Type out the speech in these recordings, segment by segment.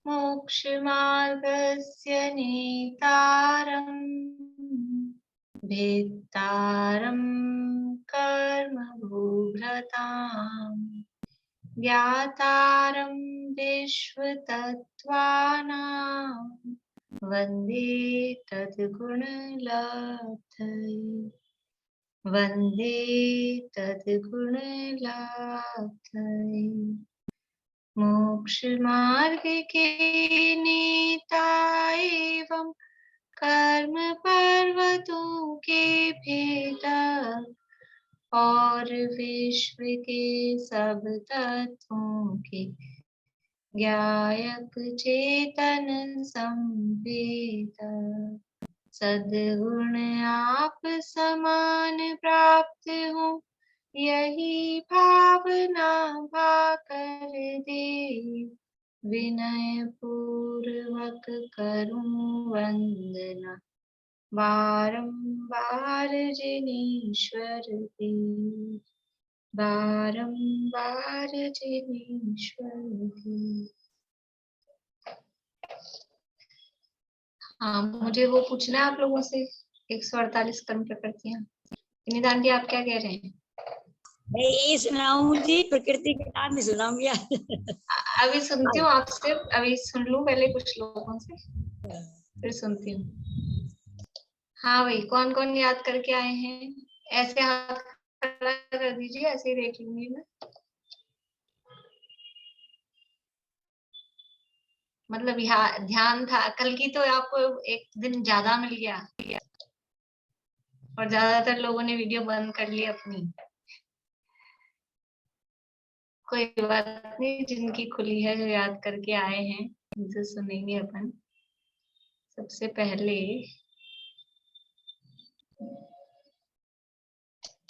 मोक्षमार्गस्य नेतारम् भेत्तारं कर्मभूभृताम् ज्ञातारं विश्वतत्त्वानां वन्दे तद्गुणलब्धये वन्दे तद्गुणलब्धये। मोक्षमार्ग के नेता एवं कर्म पर्वतों के भेदक और विश्व के सब तत्वों के ज्ञायक चेतन संवेदक सद्गुण आप समान प्राप्त हो यही भावना भाकर दे विनय पूर्वक करूं वंदना बारंबार जिनेश्वर की बारंबार जिनेश्वर की। हाँ, मुझे वो पूछना है आप लोगों से 148 कर्म प्रकृतियां। निदान जी आप क्या कह रहे हैं? मैं ये सुनाऊं जी, प्रकृति के नाम ही सुनाऊंगी। अभी सुनती हूँ आपसे, अभी सुन लूं पहले कुछ लोगों से, फिर सुनती हूँ। हाँ भाई, कौन कौन याद करके आए हैं? ऐसे हाथ खड़ा कर दीजिए, ऐसे ही देख लूंगी मैं। मतलब ध्यान था कल की, तो आपको एक दिन ज्यादा मिल गया और ज्यादातर लोगों ने वीडियो बंद कर ली अपनी। कोई बात नहीं, जिनकी खुली है, जो याद करके आए हैं, उनसे सुनेंगे अपन। सबसे पहले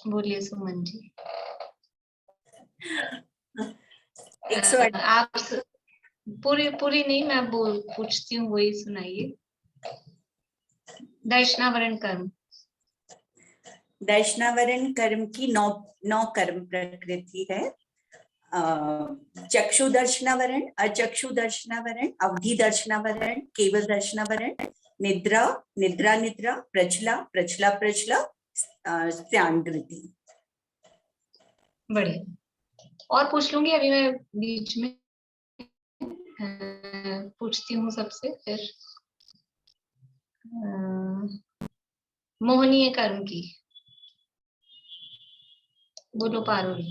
बोलिए सुमन जी। आप पूरी नहीं, मैं पूछती हूँ, वही सुनाइए। दर्शनावरण कर्म। दर्शनावरण कर्म की नौ कर्म प्रकृति है। चक्षु दर्शनावरण, अचक्षु दर्शनावरण, अवधि दर्शनावरण, केवल दर्शनावरण, निद्रा, निद्रा निद्रा, प्रचला, प्रचला प्रचला, स्यानगृति। बढ़िया। और पूछ लूंगी अभी मैं बीच में, पूछती हूँ सबसे फिर। मोहनीय कर्म की बोलो पारुल।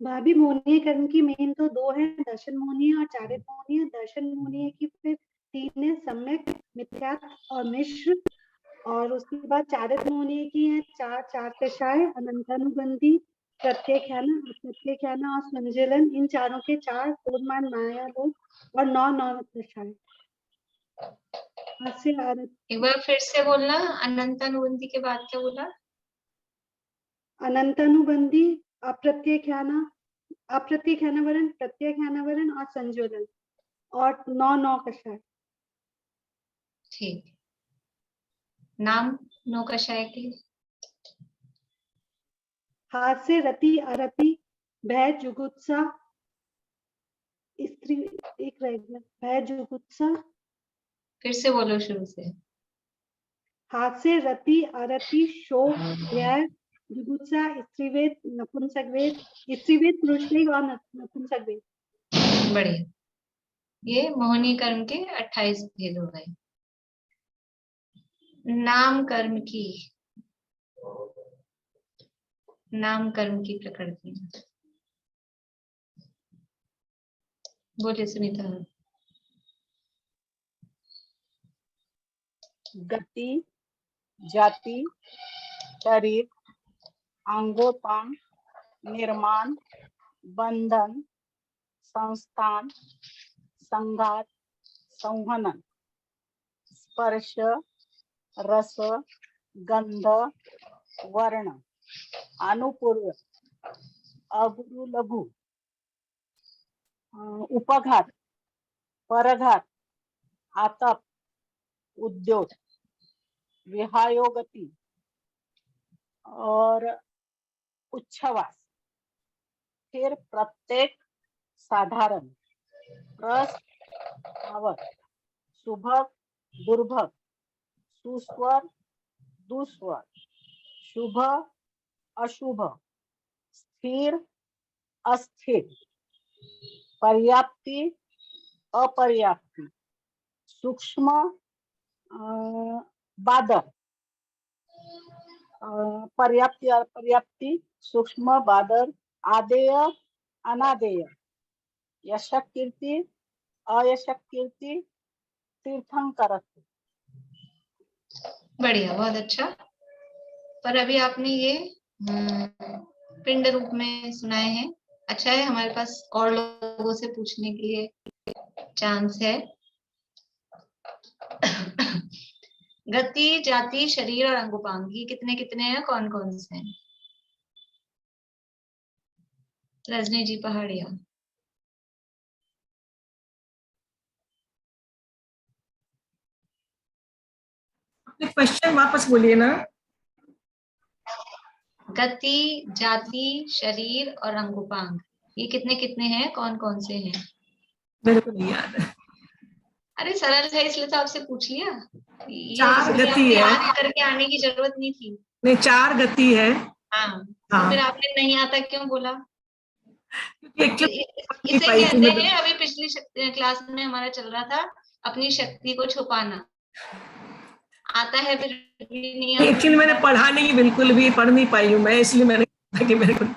भाभी, मोहनीय कर्म की मेन तो दो है, दर्शन मोहनीय और चारित मोहनीय। दर्शन मोहनीय की फिर 3 है, सम्यक, मिथ्यात्व और मिश्र। और उसके बाद चारित मोहनीय की है चार कषाय, अनंतानुबंधी, प्रत्यख्यान, अप्रत्यख्यान और संजलन। इन चारों के 4 क्रोधमान, माया लोग और 9 कषाय। एक बार फिर से बोलना, अनंतानुबंधी के बाद क्या बोला? अनंतानुबंधी, अप्रत्यख्यान, अप्रत्यख्यानावरण, प्रत्यख्यानावरण और संजोलन, और 9 कषाय। ठीक। नाम 9 कषाय के? हास्य, रति, अरति, भय, जुगुप्सा, स्त्री, एक रह गया, भय, जुगुप्सा। फिर से बोलो शुरू से। हास्य, रति, अरति, शोक, भय, जुगुप्सा, स्त्रीवेद, नपुंसकवेद, स्त्रीवेद पुरुषवेद और नपुंसकवेद। बढ़िया। ये मोहनी कर्म के 28 भेद हो गए। नाम कर्म की प्रकृति बोलिए सुनीता। गति, जाति, शरीर, अंगोपांग, निर्माण, बंधन, संस्थान, संघात, संहनन, स्पर्श, रस, गंध, वर्ण, अनुपूर्व, अगुरु लघु, उपघात, परघात, आतप, उद्योग, विहायोगति और उच्छ्वास। फिर प्रत्येक, साधारण, ह्रस्व आवर्त, सुभग दुर्भग, सुस्वर दुस्वर, शुभ अशुभ, स्थिर अस्थिर, पर्याप्ति अपर्याप्ति, सूक्ष्म बादर, पर्याप्ति अपर्याप्ति, सूक्ष्म बादर, आदेय अनादेय, यशक कीर्ति अयशक कीर्ति, तीर्थंकर। बढ़िया, बहुत अच्छा। पर अभी आपने ये पिंड रूप में सुनाए हैं। अच्छा है, हमारे पास और लोगों से पूछने के लिए चांस है। गति, जाति, शरीर और अंगोपांग, ये कितने कितने हैं, कौन कौन से हैं? रजनी जी पहाड़िया। क्वेश्चन वापस बोलिए ना। गति, जाति, शरीर और अंगोपांग, ये कितने कितने हैं, कौन कौन से हैं? मेरे को नहीं याद है। अरे सरल है, इसलिए तो आपसे पूछ लिया। ये 4 इसलिए गति आपको है। याद करके आने की जरूरत नहीं थी। नहीं, 4 गति है। हाँ, हाँ। तो फिर आपने नहीं आता क्यों बोला? क्योंकि इसे कहते हैं, अभी पिछली क्लास में हमारा चल रहा था अपनी शक्ति को छुपाना। आता है फिर भी नहीं आता। एक्चुअली मैंने पढ़ा नहीं, बिल्कुल भी पढ़ नहीं पाई हूँ मैं, इसलिए मैंने कहा कि मेरे को तो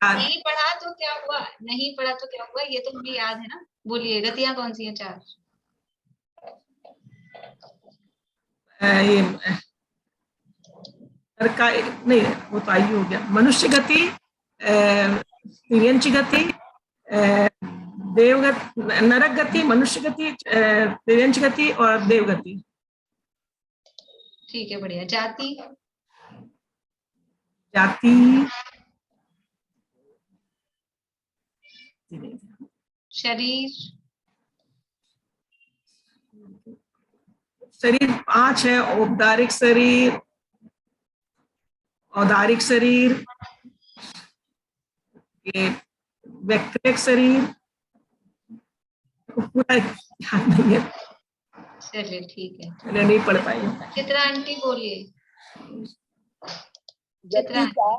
नहीं पढ़ा तो क्या हुआ, नहीं पढ़ा तो क्या हुआ, ये तो मुझे याद है ना। बोलिए, गतियां कौन सी हैं? 4। ये नहीं, वो तो आयु हो गया। मनुष्य गति, तिर्यंच गति, देवगति, नरक गति, मनुष्य गति, तिर्यंच गति और देवगति। ठीक है, बढ़िया। जाति, जाति, शरीर, शरीर 5 है। औपचारिक शरीर, औदारिक शरीर, ये वैक्रिक शरीर, पूरा याद नहीं है। चलिए ठीक है, मैंने नहीं पढ़ पाई। चित्रा आंटी बोलिए। गति का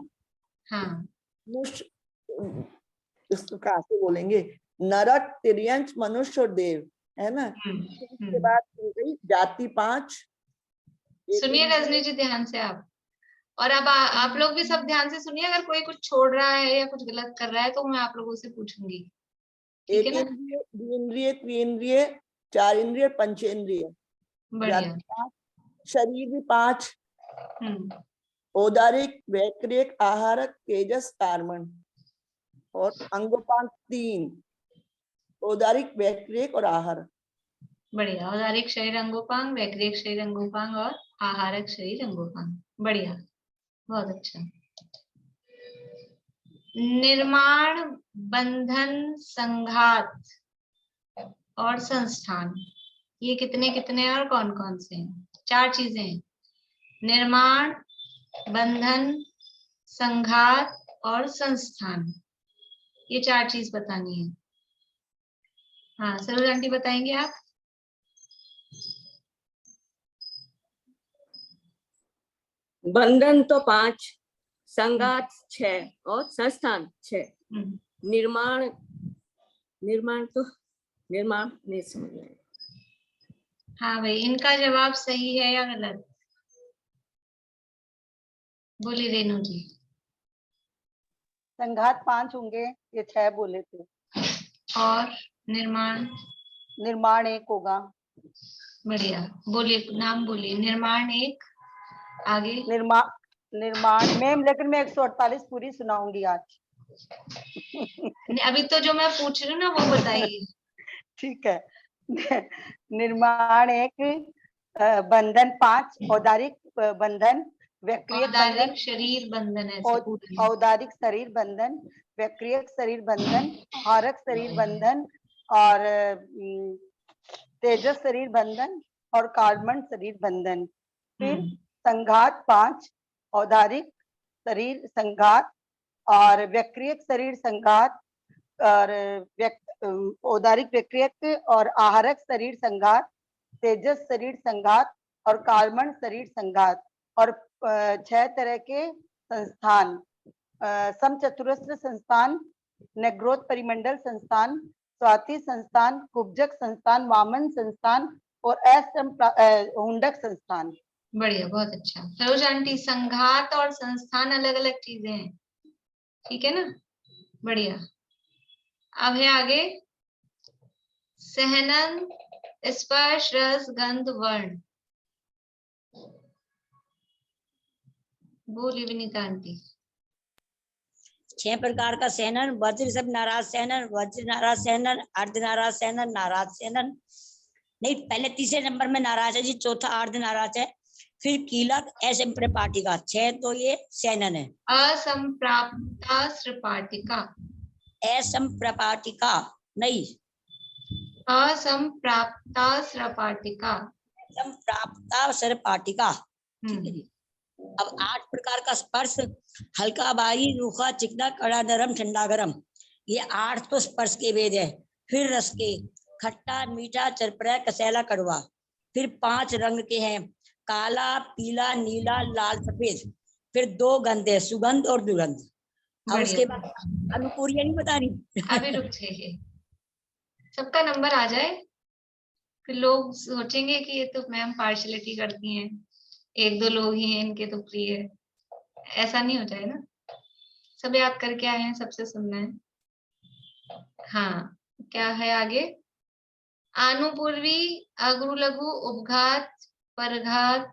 हाँ, इसको कहाँ से बोलेंगे? नरक, तिर्यंच, मनुष्य और देव, है ना। उसके बाद हो गई जाति 5। सुनिए रजनी जी ध्यान से आप, और अब आप लोग भी सब ध्यान से सुनिए। अगर कोई कुछ छोड़ रहा है या कुछ गलत कर रहा है तो मैं आप लोगों से पूछूंगी, ठीक है ना? इंद्रिय, द्विंद्रिय, त्रिंद्रिय, 4 इंद्रिय, पंचेंद्रिय। बढ़िया। शरीर भी 5। औदारिक, वैक्रिक, आहारक, तेजस, कार्मण। और अंगोपांग 3, औदारिक, वैक्रिक और आहार। बढ़िया। औदारिक शरीर अंगोपांग, वैक्रिक शरीर अंगोपांग और आहारक शरीर अंगोपांग। बढ़िया, बहुत अच्छा। निर्माण, बंधन, संघात और संस्थान, ये कितने कितने और कौन कौन से हैं? 4 चीजें हैं। निर्माण, बंधन, संघात और संस्थान, ये 4 चीज बतानी है। हाँ, सरोज आंटी बताएंगे आप? बंधन तो 5, संघात 6 और संस्थान 6। निर्माण नहीं समझ में। हाँ भाई, इनका जवाब सही है या गलत? बोली रेणु जी। संघात 5 होंगे, ये 6 बोले थे। और निर्माण? निर्माण 1 होगा। बढ़िया, बोलिए, नाम बोलिए। निर्माण 1, आगे? निर्माण मैम, लेकिन मैं 148 पूरी सुनाऊंगी आज। अभी तो जो मैं पूछ रही हूँ ना वो बताइए। ठीक है। निर्माण 1, बंधन 5, औदारिक बंधन, वैक्रियक बंधन, शरीर बंधन है, औदारिक शरीर बंधन, वैक्रियक शरीर बंधन, आहारक शरीर बंधन और तेजस शरीर बंधन और कार्बन शरीर बंधन। फिर संघात 5, औदारिक शरीर संघात और वैक्रियक शरीर संघात और औदारिक प्रकृति और आहारक शरीर संघात, तेजस शरीर संघात और कार्बन शरीर संघात, और 6 तरह के संस्थान, समचतुरस्र संस्थान, नेग्रोथ परिमंडल संस्थान, स्वाति संस्थान, कुब्जक संस्थान, वामन संस्थान और हुंडक संस्थान। बढ़िया, बहुत अच्छा। सरोज आंटी, संघात और संस्थान अलग अलग चीजें हैं, ठीक है ना? बढ़िया। अब है आगे सहनन, स्पर्श, रस, गंध, वर्ण। बोलिए विनीता आंटी। 6 प्रकार का सहनन, वज्र सब नाराज सहनन, वज्र नाराज सहनन, अर्ध नाराज सहनन, नाराज सहनन नहीं, पहले तीसरे नंबर में नाराज है जी, चौथा अर्ध नाराज है, फिर कीलक, असंप्रपाटिका। 6 तो ये सहनन है। असंप्राप्ता सृपाटिका, असंप्रपाटिका नहीं, असंप्राप्ता सृपाटिका, असंप्राप्ता सरपाटिका। ठीक है जी। अब 8 प्रकार का स्पर्श, हल्का भारी, रूखा, चिकना, कड़ा, नरम, ठंडा, गरम। ये 8 तो स्पर्श के वेद है। फिर रस के, खट्टा, मीठा, चरपरा, कसैला, कड़वा। फिर 5 रंग के हैं, काला, पीला, नीला, लाल, सफेद। फिर 2 गंध है, सुगंध और दुर्गंध। अब उसके बाद अनुपूर्य नहीं बता रही। अभी रुक जाइए, सबका नंबर आ जाए, फिर लोग सोचेंगे कि ये तो मैम पार्शलिटी करती हैं, 1-2 लोग ही हैं इनके तो प्रिय है। ऐसा नहीं हो जाए ना, सब याद करके आए हैं, सबसे सुनना है। हाँ, क्या है आगे? आनुपूर्वी, अगु लघु, उपघात, परघात।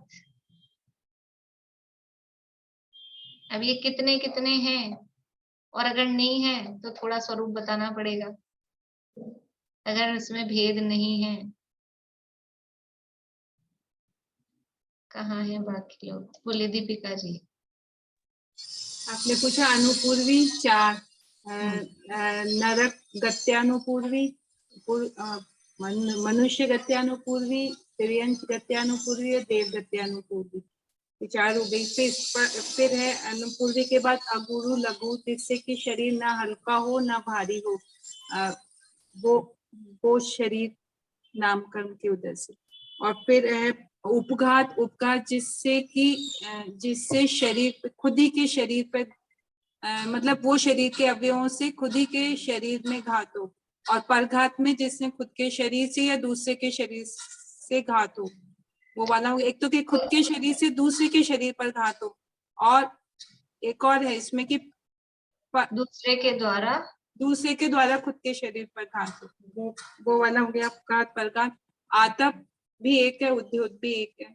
अब ये कितने कितने हैं, और अगर नहीं है तो थोड़ा स्वरूप बताना पड़ेगा, अगर इसमें भेद नहीं है। कहाँ है बाकी लोग? बोलिए दीपिका जी। आपने पूछा अनुपूर्वी 4, नरक गत्यानुपूर्वी, मनुष्य गत्यानुपूर्वी, तिर्यंच गत्यानुपूर्वी और देव गत्यानुपूर्वी, 4 हो गई। फिर है अनुपूर्वी के बाद अगुरु लघु, जिससे कि शरीर ना हल्का हो ना भारी हो, वो शरीर नामकरण के उदय से। और फिर है उपघात, उपघात जिससे शरीर खुद ही के शरीर पर मतलब वो शरीर के अवयवों से खुद ही के शरीर में घात हो। और परघात में जिसने खुद के शरीर से या दूसरे के शरीर से घात हो, वो वाला हो। एक तो कि खुद के शरीर से दूसरे के शरीर पर घात हो, और एक और है इसमें कि दूसरे के द्वारा खुद के शरीर पर घात हो, वो वाला हो गया अपघात, परघात। आतप भी एक है, उद्योत भी एक है।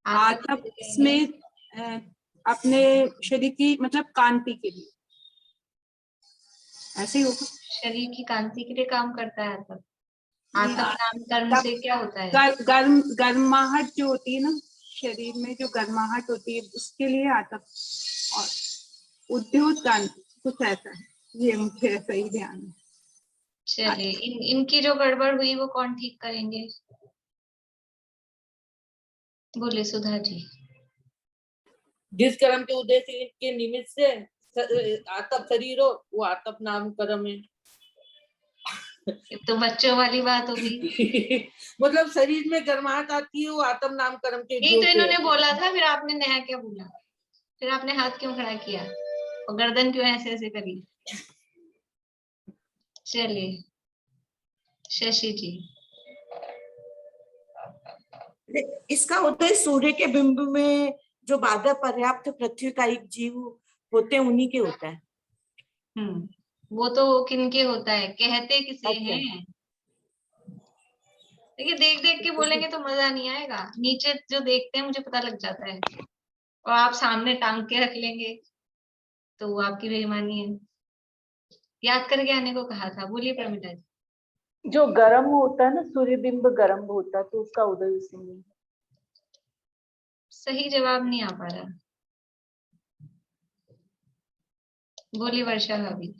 आतप इसमें अपने शरीर की मतलब कांति के लिए, ऐसे ही होगा, शरीर की कांति के लिए काम करता है। आतप, आतप नाम कर्म से क्या होता है? गर्माहट जो होती है ना शरीर में, जो गर्माहट होती है उसके लिए आतप। और उद्योत कांति कुछ ऐसा है, ये मुझे ऐसा ही ध्यान है। चलिए, इनकी जो गड़बड़ हुई वो कौन ठीक करेंगे? बोले सुधा जी। जिस कर्म के उद्देश्य के निमित्त से आतप शरीर हो, वो आतप नाम कर्म है। तो बच्चों वाली बात होगी। मतलब शरीर में गर्माहट आती है, वो आतप नाम कर्म के। ये तो इन्होंने बोला था, फिर आपने नया क्या बोला? फिर आपने हाथ क्यों खड़ा किया और गर्दन क्यों ऐसे ऐसे करी? चलिए शशि जी। इसका उदय सूर्य के बिंब में जो बाधा पर्याप्त पृथ्वी का एक जीव होते हैं, उन्हीं के होता है। वो तो किनके होता है, कहते किसे हैं? देखिए, देख देख के बोलेंगे तो मजा नहीं आएगा। नीचे जो देखते हैं मुझे पता लग जाता है, और आप सामने टांग के रख लेंगे तो वो आपकी बेईमानी है। याद करके आने को कहा था। बोलिए प्रमिला जी। जो गर्म होता है ना, सूर्यबिंब गर्म होता है, तो उसका उदय उसी में। सही जवाब नहीं आ पा रहा। बोलिए वर्षा भाभी।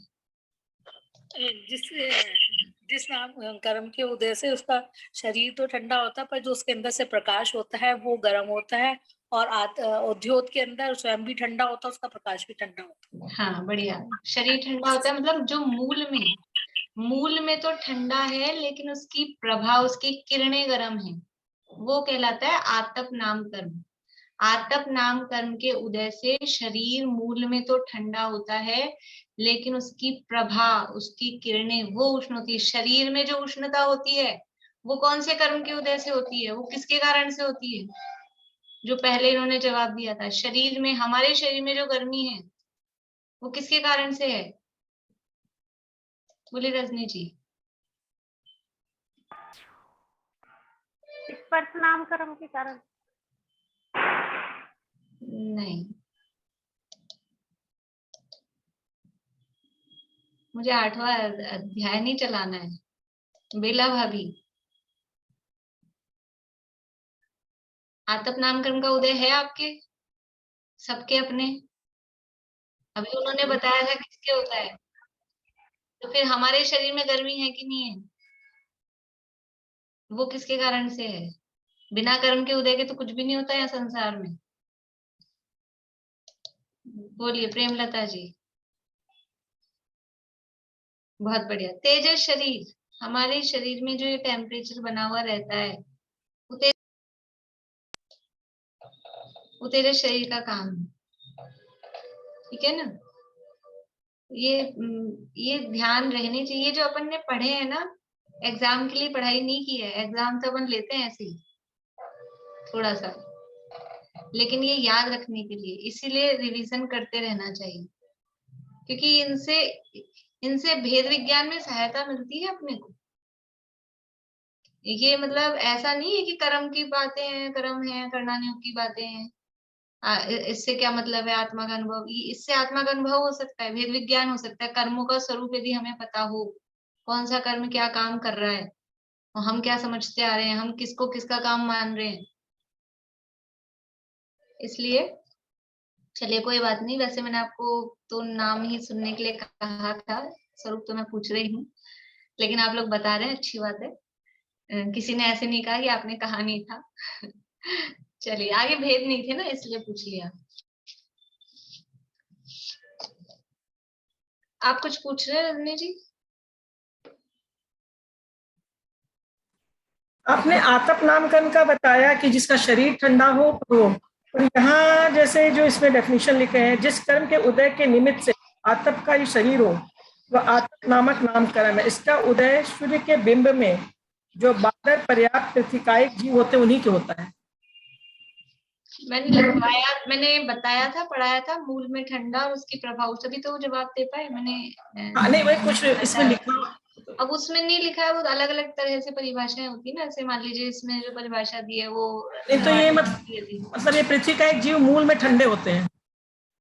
जिस नाम कर्म के उदय से उसका शरीर तो ठंडा होता है, पर जो उसके अंदर से प्रकाश होता है वो गर्म होता है, और उद्योत के अंदर स्वयं भी ठंडा होता है, उसका प्रकाश भी ठंडा होता है। हाँ बढ़िया, शरीर ठंडा होता है, मतलब जो मूल में मूल में तो ठंडा है लेकिन उसकी प्रभा, उसकी किरणें गर्म है, वो कहलाता है आतप नाम कर्म। आतप नाम कर्म के उदय से शरीर मूल में तो ठंडा होता है लेकिन उसकी प्रभा, उसकी किरणें वो उष्ण होती है। शरीर में जो उष्णता होती है वो कौन से कर्म के उदय से होती है, वो किसके कारण से होती है? जो पहले इन्होंने जवाब दिया था, शरीर में, हमारे शरीर में जो गर्मी है वो किसके कारण से है? बोले रजनी जी। स्पर्श नाम कर्म के कारण। नहीं, मुझे 8वां अध्याय नहीं चलाना है। बेला भाभी, आतप नाम कर्म का उदय है आपके सबके अपने? अभी उन्होंने बताया था किसके होता है, तो फिर हमारे शरीर में गर्मी है कि नहीं है? वो किसके कारण से है? बिना कर्म के उदय के तो कुछ भी नहीं होता है संसार में। बोलिए प्रेमलता जी। बहुत बढ़िया। तेजस शरीर, हमारे शरीर में जो ये टेम्परेचर बना हुआ रहता है वो तेजस शरीर का काम है, ठीक है ना? ये ध्यान रहने चाहिए। जो अपन ने पढ़े हैं ना, एग्जाम के लिए पढ़ाई नहीं की है, एग्जाम तो अपन लेते हैं ऐसे ही थोड़ा सा, लेकिन ये याद रखने के लिए, इसीलिए रिवीजन करते रहना चाहिए, क्योंकि इनसे इनसे भेद विज्ञान में सहायता मिलती है अपने को। ये मतलब ऐसा नहीं है कि कर्म की बातें हैं, कर्म है, करणानियों की बातें हैं, इससे क्या मतलब है आत्मा का अनुभव। इससे आत्मा का अनुभव हो सकता है, भेद विज्ञान हो सकता है, कर्मों का स्वरूप यदि हमें पता हो, कौन सा कर्म क्या काम कर रहा है, और हम क्या समझते आ रहे हैं, हम किसको किसका काम मान रहे हैं। इसलिए चलिए कोई बात नहीं। वैसे मैंने आपको तो नाम ही सुनने के लिए कहा था, स्वरूप तो मैं पूछ रही हूँ, लेकिन आप लोग बता रहे हैं, अच्छी बात है। किसी ने ऐसे नहीं कहा कि आपने कहा नहीं था। चलिए, आगे भेद नहीं थे ना, इसलिए पूछ लिया। आप कुछ पूछ रहे हैं रजनी जी? आपने आतप नाम कर्म का बताया कि जिसका शरीर ठंडा हो वो, और यहाँ जैसे जो इसमें डेफिनेशन लिखे हैं, जिस कर्म के उदय के निमित्त से आतप का ही शरीर हो वह आतप नामक नाम कर्म है। इसका उदय सूर्य के बिंब में जो बादर पर्याप्त पृथ्वीकायिक जीव होते हैं उन्हीं के होता है। मैंने लिखवाया, मैंने बताया था, पढ़ाया था, मूल में ठंडा और उसकी प्रभाव, तभी तो जवाब दे पाए मैंने। नहीं, वही कुछ इसमें लिखा। अब उसमें नहीं लिखा है, वो अलग अलग तरह से परिभाषाएं होती है ना। ऐसे मान लीजिए इसमें जो परिभाषा दी है वो नहीं, तो ये मतलब ये पृथ्वी का एक जीव मूल में ठंडे होते हैं।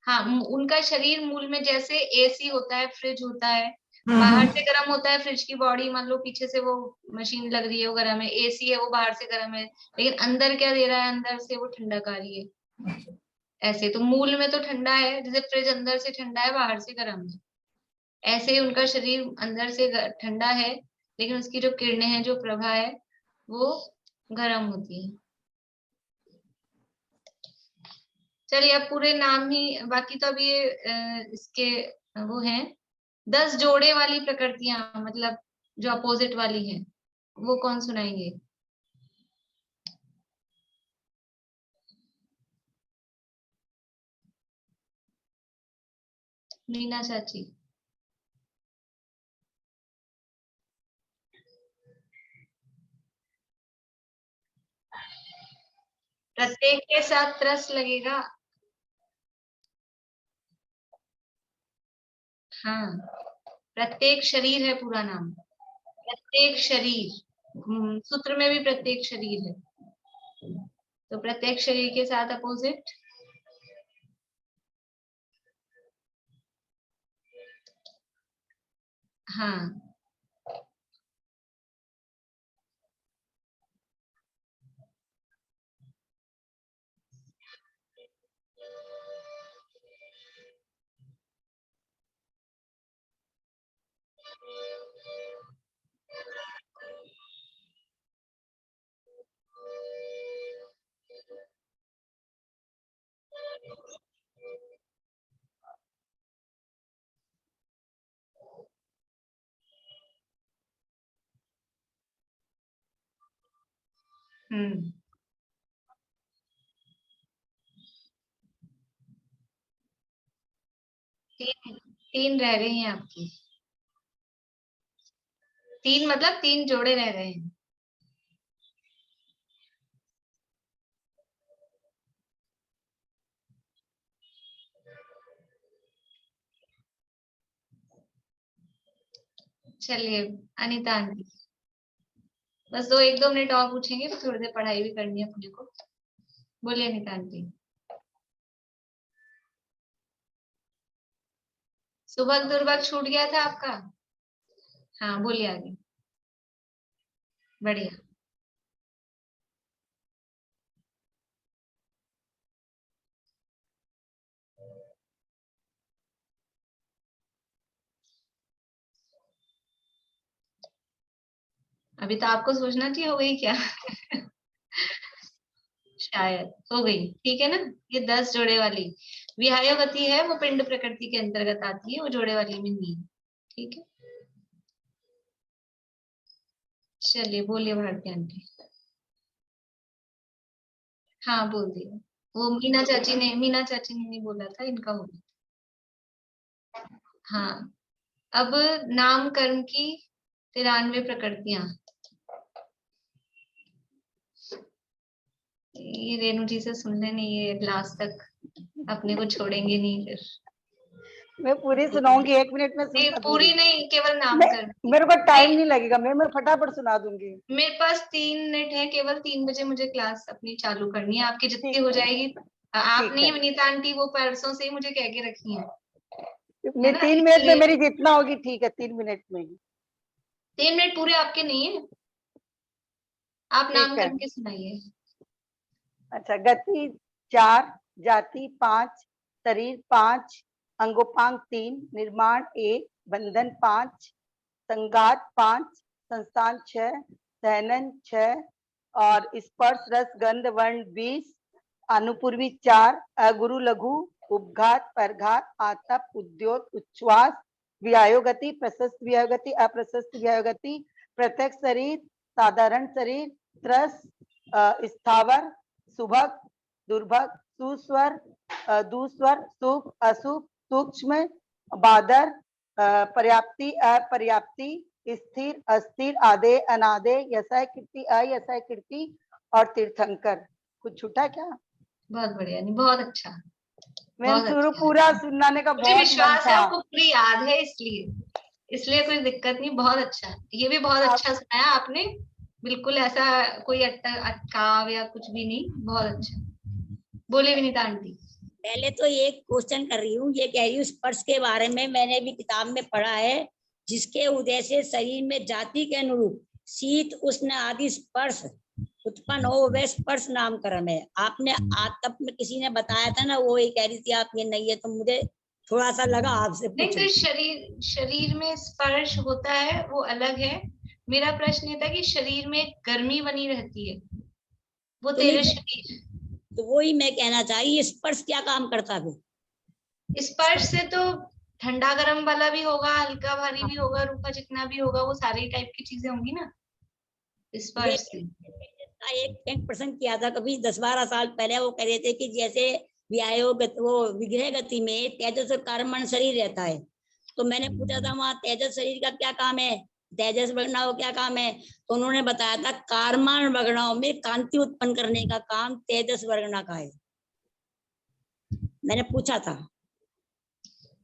हाँ, उनका शरीर मूल में, जैसे एसी होता है, फ्रिज होता है, बाहर से गर्म होता है, फ्रिज की बॉडी मान लो पीछे से वो मशीन लग रही है वो गर्म है, एसी है वो बाहर से गर्म है, लेकिन अंदर क्या दे रहा है, अंदर से वो ठंडाकारी है। ऐसे तो मूल में तो ठंडा है, जैसे फ्रिज अंदर से ठंडा है बाहर से गर्म है, ऐसे ही उनका शरीर अंदर से ठंडा है, लेकिन उसकी जो किरणें हैं, जो प्रभा है, वो गर्म होती है। चलिए, अब पूरे नाम ही, बाकी तो अब ये इसके वो हैं 10 जोड़े वाली प्रकृतियां, मतलब जो अपोजिट वाली हैं, वो कौन सुनाएंगे? मीना चाची। प्रत्येक के साथ त्रस लगेगा। हाँ, प्रत्येक शरीर है पूरा नाम, प्रत्येक शरीर। सूत्र में भी प्रत्येक शरीर है, तो प्रत्येक शरीर के साथ अपोजिट। हाँ, तीन रह रही हैं आपकी, 3 मतलब 3 जोड़े रह रहे हैं। चलिए अनीता आंटी, बस 1-2 मिनट और पूछेंगे, तो थोड़ी देर पढ़ाई भी करनी है अपने को। बोलिए अनीता आंटी। सुबह दुर्बक छूट गया था आपका? हाँ बोलिए आगे। बढ़िया। अभी तो आपको सोचना चाहिए हो गई क्या? शायद हो गई, ठीक है ना। ये 10 जोड़े वाली विहाय गति है, वो पिंड प्रकृति के अंतर्गत आती है, वो जोड़े वाली में नहीं है, ठीक है। चलिए बोलिए भारती आंटी। हाँ बोल दिया, वो मीना चाची ने नहीं बोला था, इनका हो गया। हाँ, अब नाम कर्म की 93 प्रकृतियां, ये रेणु जी से सुन लेने, ये लास्ट तक अपने को छोड़ेंगे नहीं फिर। मैं पूरी सुनाऊंगी, 1 मिनट में नहीं पूरी नहीं, केवल नाम कर्म। मेरे को टाइम नहीं लगेगा, मैं फटाफट सुना दूंगी। मेरे पास 3 मिनट है केवल, 3 बजे मुझे क्लास अपनी चालू करनी है। आपकी जितनी हो जाएगी। आप नहीं विनीता आंटी, वो परसों से ही मुझे कह के रखी है। मैं 3 मिनट में मेरी जितना होगी ठीक है, 3 मिनट में ही। 3 मिनट पूरे आपके नहीं है, आप नाम करके सुनाइए। अच्छा, गति 4, जाति 5, शरीर 5, अंगोपांग 3, निर्माण 1, बंधन 5, संघात 5, संस्थान 6, सहनन 6 और स्पर्श रस गंध वर्ण 20, अनुपूर्वी 4, अगुरु लघु, उपघात परघात, आतप उद्योत उच्छ्वास, वियायोगति, प्रशस्त वियायोगति, अप्रशस्त वियायोगति, प्रत्यक्ष शरीर, साधारण शरीर, त्रस, स्थावर, सुभग, दुर्भग, सुस्वर, दुस्वर, सुख, अशुभ, सूक्ष्म, बादर, पर्याप्ति, अपर्याप्ति, स्थिर, अस्थिर, आदे, अनादे, यशय कीर्ति, अयशय कीर्ति और तीर्थंकर। कुछ छूटा क्या? बहुत बढ़िया, नहीं बहुत अच्छा। मैं शुरू पूरा सुनाने का बहुत विश्वास है आपको पूरी याद है, इसलिए कोई दिक्कत नहीं। बहुत अच्छा, ये भी बहुत अच्छा सुनाया आपने, बिल्कुल ऐसा कोई अटकाव या कुछ भी नहीं, बहुत अच्छा। बोले विनीता आंटी। पहले तो ये क्वेश्चन कर रही हूँ, ये कह रही हूँ स्पर्श के बारे में मैंने भी किताब में पढ़ा है, जिसके उदय से शरीर में जाति के अनुरूप शीत उष्ण आदि स्पर्श उत्पन्न हो, वह स्पर्श नामकरण है। आपने आतप में किसी ने बताया था ना, वो ये कह रही थी आप ये नहीं है, तो मुझे थोड़ा सा लगा आपसे नहीं। तो शरीर में स्पर्श होता है वो अलग है। मेरा प्रश्न ये था कि शरीर में गर्मी बनी रहती है, वो तेरे शरीर, तो वही मैं कहना चाहिए, स्पर्श क्या काम करता है? स्पर्श से तो ठंडा गर्म वाला भी होगा, हल्का भारी भी होगा, रूखा चिकना भी होगा, वो सारी टाइप की चीजें होंगी ना स्पर्श से। एक प्रश्न किया था कभी 10-12 साल पहले, वो कह रहे थे कि जैसे वो विग्रह गति में तेजस कर्मण शरीर रहता है, तो मैंने पूछा था वहां तेजस शरीर का क्या काम है, तेजस वर्गणाओं क्या काम है, तो उन्होंने बताया था कार्मान वर्गणाओं में कांति उत्पन्न करने का काम तेजस वर्गणा का है। मैंने पूछा था।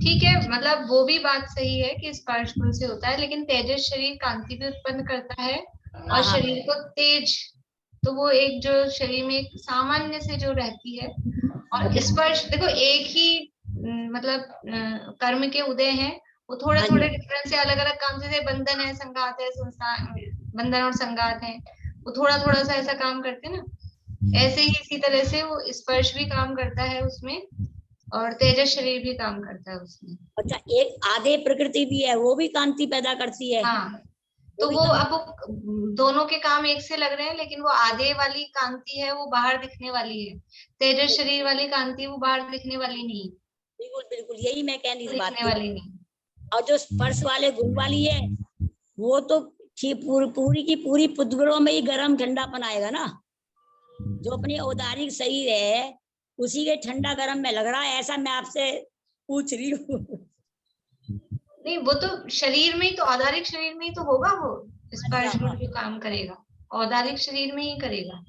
ठीक है, मतलब वो भी बात सही है कि स्पर्श गुण से होता है, लेकिन तेजस शरीर कांति भी उत्पन्न करता है और शरीर को तेज, तो वो एक जो शरीर में एक सामान्य से जो रहती है। और स्पर्श देखो एक ही मतलब कर्म के उदय हैं, वो थोड़े थोड़े डिफरेंस है, अलग अलग काम से, बंधन है, संघात है, संस्थान, बंधन और संघात है, वो थोड़ा थोड़ा सा ऐसा काम करते हैं ना, ऐसे ही इसी तरह से वो स्पर्श भी काम करता है उसमें, और तेजस शरीर भी काम करता है उसमें। अच्छा, एक आधे प्रकृति भी है, वो भी कांति पैदा करती है। हाँ, तो वो अब दोनों के काम एक से लग रहे हैं, लेकिन वो आधे वाली कांति है वो बाहर दिखने वाली है, तेजस शरीर वाली कांति वो बाहर दिखने वाली नहीं। बिल्कुल बिल्कुल, यही मैं कहने की बात वाली नहीं। और जो स्पर्श वाले गुण वाली है, वो तो पूरी की पूरी पुद्गरों में ही गर्म ठंडापन आएगा ना। जो अपनी औदारिक शरीर है उसी के ठंडा गर्म में लग रहा है, ऐसा मैं आपसे पूछ रही हूँ। नहीं, वो तो शरीर में ही तो, औदारिक शरीर में ही तो होगा वो स्पर्श गुण जो काम करेगा, औदारिक शरीर में ही करेगा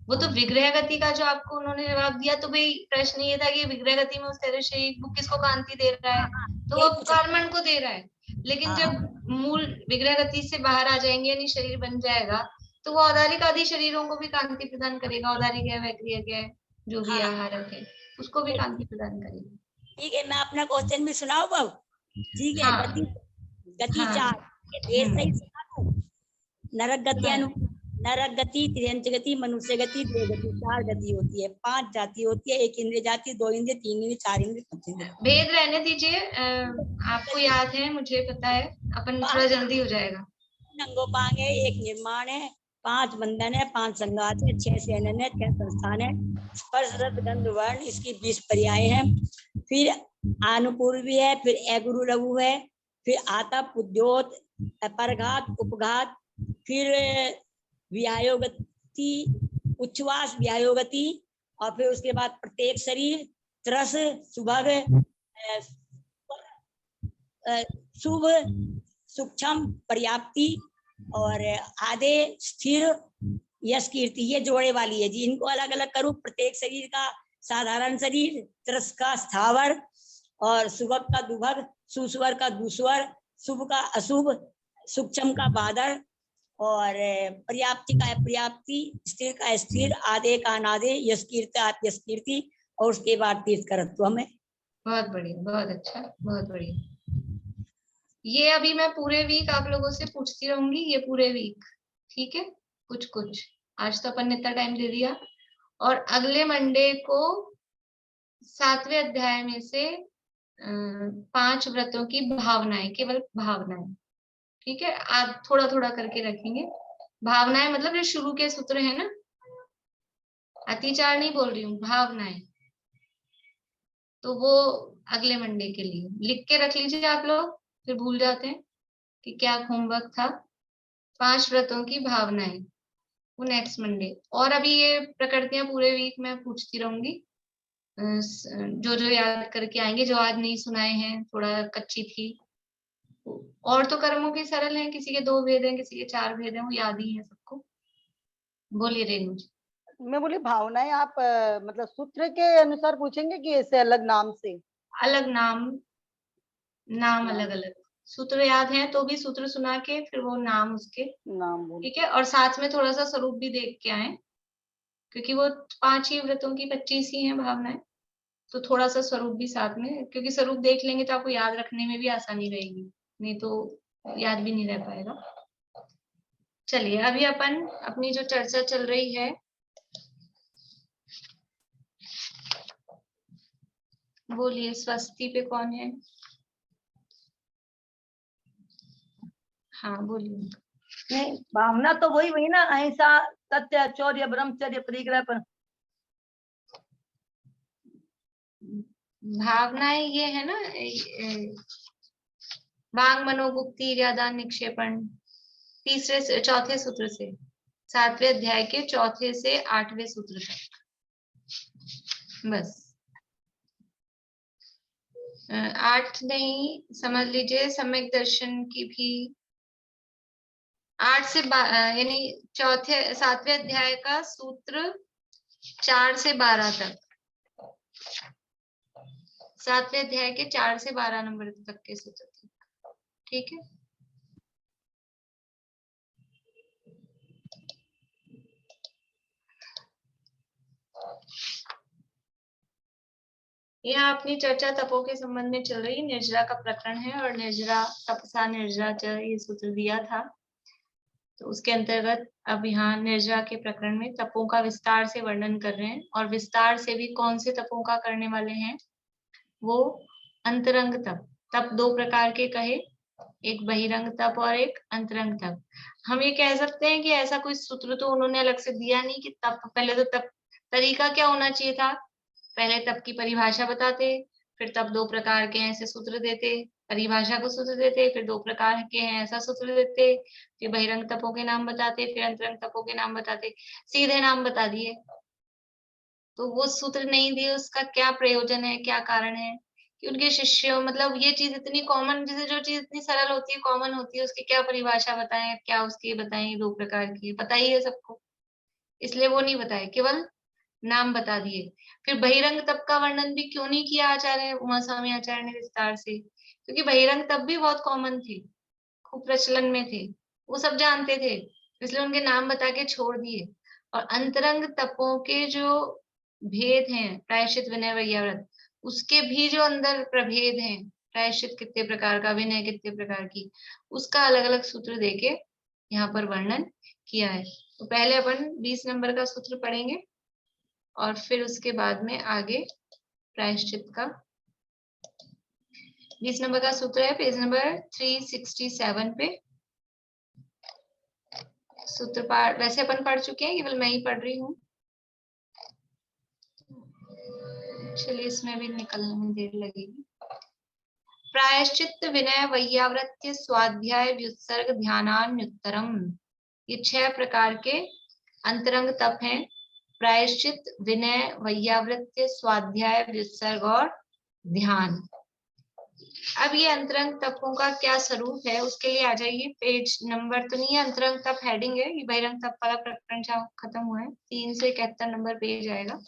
वो। तो विग्रह गति का जो आपको उन्होंने जवाब दिया, तो भाई प्रश्न ये था कि विग्रह गति में उस तरह शरीर वो किसको कांति दे रहा है, तो वो कार्बन को दे रहा है। लेकिन जब मूल विग्रह गति से बाहर आ जाएंगे यानी शरीर बन जाएगा, तो वो औदारिक आदि शरीरों को भी कांति प्रदान करेगा। औदारिक है, वैक्रियक है, जो भी आहारक है, उसको भी कांति प्रदान करेगा। ठीक है, मैं अपना क्वेश्चन भी सुनाऊं बाबू? ठीक है। हाँ। गति 4 भेद सही सुना दूं? नरक गति, तिर्यंच गति, मनुष्य गति, देव गति, 4 गति होती है। 5 जाति होती है, 1 इंद्रिय जाति, 2 इंद्रिय, 3 इंद्रिय, 4 इंद्रिय, 5 इंद्रिय। भेद रहने दीजिए, आपको याद है, मुझे पता है, अपन थोड़ा जल्दी हो जाएगा। नंगोपांग है, 1 निर्माण है, 5 बंधन है, 5 संघात है, 6 सेनन है, 6 संस्थान है, स्पर्श रस गंध वर्ण इसकी 20 पर्याय है। फिर आनुपूर्वी है, फिर अगुरु लघु है, फिर आतप, उद्योत, परघात, उपघात, फिर व्यायोगति, उच्छ्वास व्यायोगति, और फिर उसके बाद प्रत्येक शरीर, त्रस, सुभग, शुभ, सूक्ष्म, पर्याप्ति और आधे, स्थिर, यश, कीर्ति, ये जोड़े वाली है जी। इनको अलग अलग करूं, प्रत्येक शरीर का साधारण शरीर, त्रस का स्थावर, और सुभग का दुभग, सुस्वर का दुस्वर, शुभ का अशुभ, सूक्ष्म का बादर, और पर्याप्ति का अपर्याप्ति, स्थिर का स्थिर, आधे का अनाधे, यश कीर्ति आप यश कीर्ति, और उसके बाद तीर्थ करत्व में। बहुत बढ़िया, बहुत अच्छा, बहुत बढ़िया। ये अभी मैं पूरे वीक आप लोगों से पूछती रहूंगी, ये पूरे वीक, ठीक है? कुछ कुछ आज तो अपन ने इतना टाइम दे दिया, और अगले मंडे को 7वें अध्याय में से 5 व्रतों की भावनाएं, केवल भावनाएं, ठीक है? आज थोड़ा थोड़ा करके रखेंगे। भावनाएं मतलब जो शुरू के सूत्र है ना, अतिचार नहीं बोल रही हूँ, भावनाएं, तो वो अगले मंडे के लिए लिख के रख लीजिए आप लोग, फिर भूल जाते हैं कि क्या होमवर्क था। 5 व्रतों की भावनाएं, वो नेक्स्ट मंडे। और अभी ये प्रकृतियां पूरे वीक में पूछती रहूंगी, जो जो याद करके आएंगे, जो आज नहीं सुनाए हैं, थोड़ा कच्ची थी। और तो कर्मों के सरल हैं, किसी के 2 भेद हैं, किसी के 4 भेद हैं, वो याद ही है सबको। बोलिए रेणु जी। मैं बोली भावनाएं आप मतलब सूत्र के अनुसार पूछेंगे कि ऐसे अलग नाम से? अलग नाम अलग अलग सूत्र याद है तो भी सूत्र सुना के फिर वो नाम उसके नाम, ठीक है? और साथ में थोड़ा सा स्वरूप भी देख के आए, क्योंकि वो 5 ही व्रतों की 25 ही हैं भावनाएं, तो थोड़ा सा स्वरूप भी साथ में, क्योंकि स्वरूप देख लेंगे तो आपको याद रखने में भी आसानी रहेगी, नहीं तो याद भी नहीं रह पाएगा। चलिए, अभी अपन अपनी जो चर्चा चल रही है, बोलिए स्वस्ति पे कौन है? हाँ बोलिए। नहीं, भावना तो वही वही ना, अहिंसा, सत्य, चौर्य, ब्रह्मचर्य, परिग्रह पर। भावनाएं ये है ना, वांग मनोगुप्ति, इरादान, निक्षेपण, 4थे सूत्र से 7वें अध्याय के 4थे से 8वें सूत्र तक, बस 8 नहीं, समझ लीजिए सम्यक दर्शन की भी 8 से यानी 7वें अध्याय का सूत्र 4 से 12 तक, 7वें अध्याय के 4 से 12 नंबर तक के सूत्र तक, ठीक है? यहाँ अपनी चर्चा तपों के संबंध में चल रही, निर्जरा का प्रकरण है, और निर्जरा तपसा निर्जरा ये सूत्र दिया था, तो उसके अंतर्गत अब यहाँ निर्जरा के प्रकरण में तपों का विस्तार से वर्णन कर रहे हैं, और विस्तार से भी कौन से तपों का करने वाले हैं, वो अंतरंग तप। तप 2 प्रकार के कहे, एक बहिरंग तप और एक अंतरंग तप। हम ये कह सकते हैं कि ऐसा कोई सूत्र तो उन्होंने अलग से दिया नहीं कि तप, पहले तो तप तरीका क्या होना चाहिए था, पहले तप की परिभाषा बताते, फिर तप 2 प्रकार के हैं ऐसे सूत्र देते, परिभाषा को सूत्र देते, फिर 2 प्रकार के हैं ऐसा सूत्र देते, फिर बहिरंग तपों के नाम बताते, फिर अंतरंग तपों के नाम बताते, सीधे नाम बता दिए, तो वो सूत्र नहीं दिए, उसका क्या प्रयोजन है, क्या कारण है कि उनके शिष्यों, मतलब ये चीज इतनी कॉमन, जैसे जो चीज इतनी सरल होती है, कॉमन होती है, उसकी क्या परिभाषा बताएं, क्या उसकी बताएं, 2 प्रकार की पता ही है सबको, इसलिए वो नहीं बताए, केवल नाम बता दिए। फिर बहिरंग तप का वर्णन भी क्यों नहीं किया आचार्य उमा स्वामी आचार्य ने विस्तार से, क्योंकि बहिरंग तप भी बहुत कॉमन थे, खूब प्रचलन में थे, वो सब जानते थे, इसलिए उनके नाम बता के छोड़ दिए। और अंतरंग तपों के जो भेद हैं, प्रायश्चित, विनय, वैयाव्रत, उसके भी जो अंदर प्रभेद हैं, प्रायश्चित कितने प्रकार का, विनय कितने प्रकार की, उसका अलग अलग सूत्र देके यहाँ पर वर्णन किया है। तो पहले अपन 20 नंबर का सूत्र पढ़ेंगे और फिर उसके बाद में आगे प्रायश्चित का। 20 नंबर का सूत्र है पेज नंबर 367 पे। सूत्र पाठ वैसे अपन पढ़ चुके हैं, केवल मैं ही पढ़ रही हूँ, चलिए इसमें भी निकलने में देर लगेगी। प्रायश्चित, विनय, वैयाव्रत्य, स्वाध्याय, व्युत्सर्ग, ध्यानान्युत्तरम, ये 6 प्रकार के अंतरंग तप हैं। प्रायश्चित, विनय, वैयाव्रत्य, स्वाध्याय, व्युत्सर्ग और ध्यान। अब ये अंतरंग तपों का क्या स्वरूप है, उसके लिए आ जाइए, पेज नंबर तो नहीं है, अंतरंग तप हेडिंग है, ये बहिरंग तप वाला प्रकरण खत्म हुआ है, 371 नंबर पेज आएगा,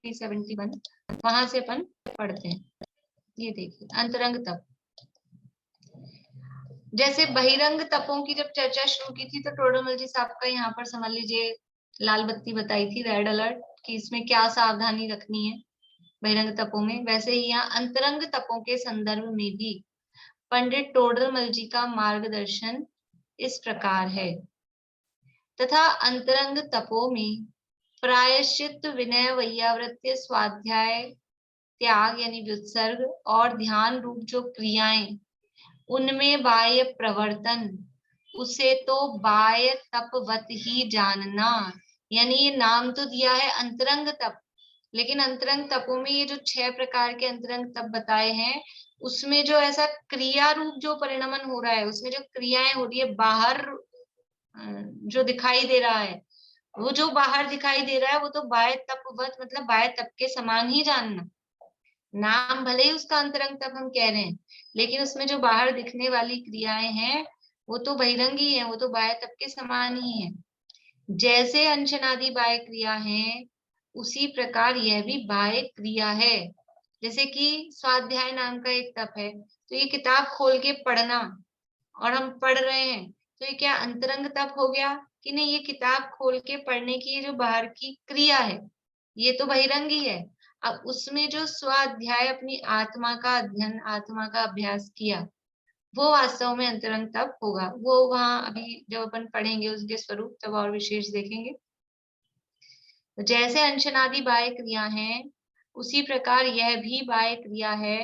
371, वहां से अपन पढ़ते हैं। ये देखिए अंतरंग तप। जैसे बहिरंग तपों की जब चर्चा शुरू की थी तो टोडरमल जी साहब का यहाँ पर समझ लीजिए लाल बत्ती बताई थी, रेड अलर्ट, कि इसमें क्या सावधानी रखनी है बहिरंग तपों में। वैसे ही यहाँ अंतरंग तपों के संदर्भ में भी पंडित टोडरमल जी का मार्गदर्शन इस प्रकार है। तथा अंतरंग तपों में प्रायश्चित, विनय, वैयाव्रत्य, स्वाध्याय, त्याग यानी व्युत्सर्ग और ध्यान रूप जो क्रियाएं, उनमें बाह्य प्रवर्तन, उसे तो बाह्य तपवत ही जानना, यानी ये नाम तो दिया है अंतरंग तप, लेकिन अंतरंग तपों में ये जो 6 प्रकार के अंतरंग तप बताए हैं, उसमें जो ऐसा क्रिया रूप जो परिणमन हो रहा है, उसमें जो क्रियाएं हो रही है बाहर जो दिखाई दे रहा है, वो जो बाहर दिखाई दे रहा है वो तो बाह्य तपवत, मतलब बाह्य तप के समान ही जानना। नाम भले ही उसका अंतरंग तप हम कह रहे हैं, लेकिन उसमें जो बाहर दिखने वाली क्रियाएं हैं वो तो बहिरंगी है, वो तो बाह्य तप के समान ही है। जैसे अंशनादि बाह्य क्रिया है, उसी प्रकार यह भी बाह्य क्रिया है। जैसे कि स्वाध्याय नाम का एक तप है, तो ये किताब खोल के पढ़ना और हम पढ़ रहे हैं, तो ये क्या अंतरंग तप हो गया कि नहीं? ये किताब खोल के पढ़ने की जो बाहर की क्रिया है ये तो बहिरंगी है। अब उसमें जो स्वाध्याय अपनी आत्मा का अध्ययन, आत्मा का अभ्यास किया, वो वास्तव में अंतरंग तप होगा। वो वहां अभी जब अपन पढ़ेंगे उसके स्वरूप तब और विशेष देखेंगे। तो जैसे अंशनादि बाह्य क्रिया है, उसी प्रकार यह भी बाह्य क्रिया है।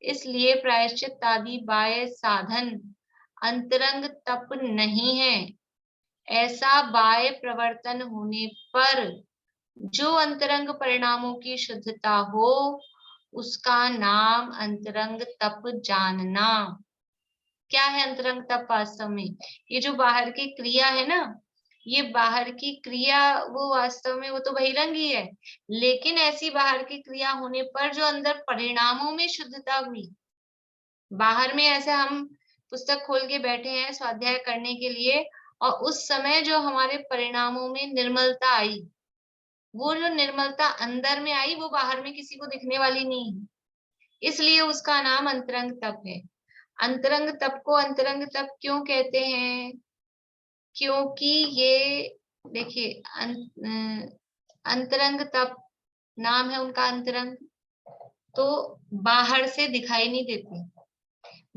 इसलिए प्रायश्चित आदि बाह्य साधन अंतरंग तप नहीं है। ऐसा बाह्य प्रवर्तन होने पर जो अंतरंग परिणामों की शुद्धता हो, उसका नाम अंतरंग तप जानना। क्या है अंतरंग तप वास्तव में? ये जो बाहर की क्रिया है ना, ये बाहर की क्रिया वो वास्तव में वो तो बहिरंगी है, लेकिन ऐसी बाहर की क्रिया होने पर जो अंदर परिणामों में शुद्धता हुई, बाहर में ऐसे हम पुस्तक खोल के बैठे हैं स्वाध्याय करने के लिए, और उस समय जो हमारे परिणामों में निर्मलता आई, वो जो निर्मलता अंदर में आई वो बाहर में किसी को दिखने वाली नहीं है, इसलिए उसका नाम अंतरंग तप है। अंतरंग तप को अंतरंग तप क्यों कहते हैं? क्योंकि ये देखिए अंतरंग तप नाम है उनका अंतरंग, तो बाहर से दिखाई नहीं देती।